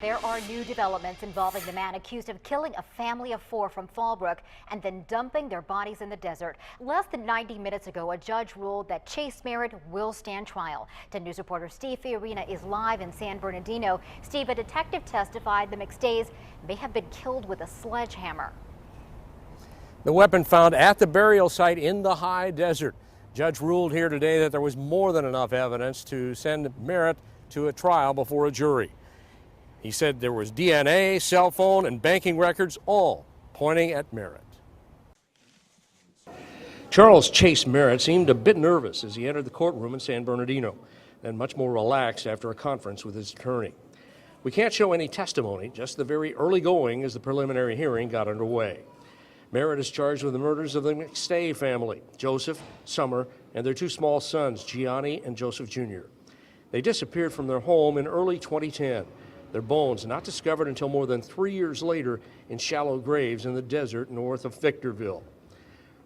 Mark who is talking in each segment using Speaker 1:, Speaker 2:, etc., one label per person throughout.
Speaker 1: There are new developments involving the man accused of killing a family of 4 from Fallbrook and then dumping their bodies in the desert. Less than 90 minutes ago, a judge ruled that Chase Merritt will stand trial. 10 News reporter Steve Fiorina is live in San Bernardino. Steve, a detective testified the McStays may have been killed with a sledgehammer.
Speaker 2: The weapon found at the burial site in the high desert. Judge ruled here today that there was more than enough evidence to send Merritt to a trial before a jury. He said there was DNA, cell phone, and banking records, all pointing at Merritt. Charles Chase Merritt seemed a bit nervous as he entered the courtroom in San Bernardino, and much more relaxed after a conference with his attorney. We can't show any testimony, just the very early going as the preliminary hearing got underway. Merritt is charged with the murders of the McStay family, Joseph, Summer, and their 2 small sons, Gianni and Joseph Jr. They disappeared from their home in early 2010. Their bones not discovered until more than 3 years later in shallow graves in the desert north of Victorville.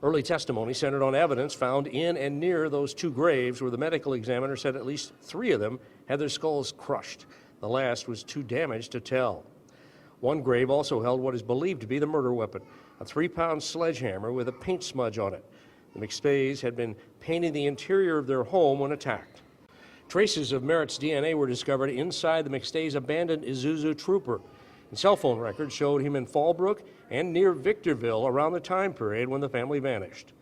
Speaker 2: Early testimony centered on evidence found in and near those 2 graves where the medical examiner said at least 3 of them had their skulls crushed. The last was too damaged to tell. One grave also held what is believed to be the murder weapon, a 3-pound sledgehammer with a paint smudge on it. The McStays had been painting the interior of their home when attacked. Traces of Merritt's DNA were discovered inside the McStays' abandoned Isuzu Trooper, and cell phone records showed him in Fallbrook and near Victorville around the time period when the family vanished.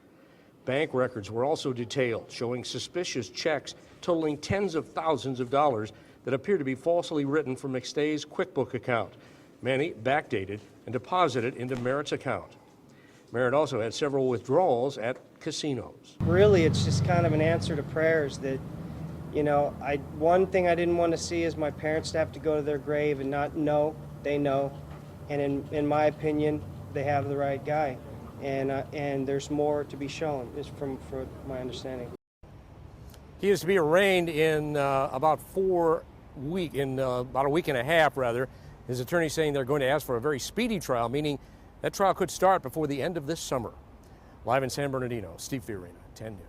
Speaker 2: Bank records were also detailed, showing suspicious checks totaling tens of thousands of dollars that appear to be falsely written from McStay's QuickBook account, many backdated and deposited into Merritt's account. Merritt also had several withdrawals at casinos.
Speaker 3: Really, it's just kind of an answer to prayers that, you know, one thing I didn't want to see is my parents to have to go to their grave and not know they know. And in my opinion, they have the right guy. And there's more to be shown, is from my understanding.
Speaker 2: He is to be arraigned in about a week and a half, rather. His attorney saying they're going to ask for a very speedy trial, meaning that trial could start before the end of this summer. Live in San Bernardino, Steve Fiorina, 10 News.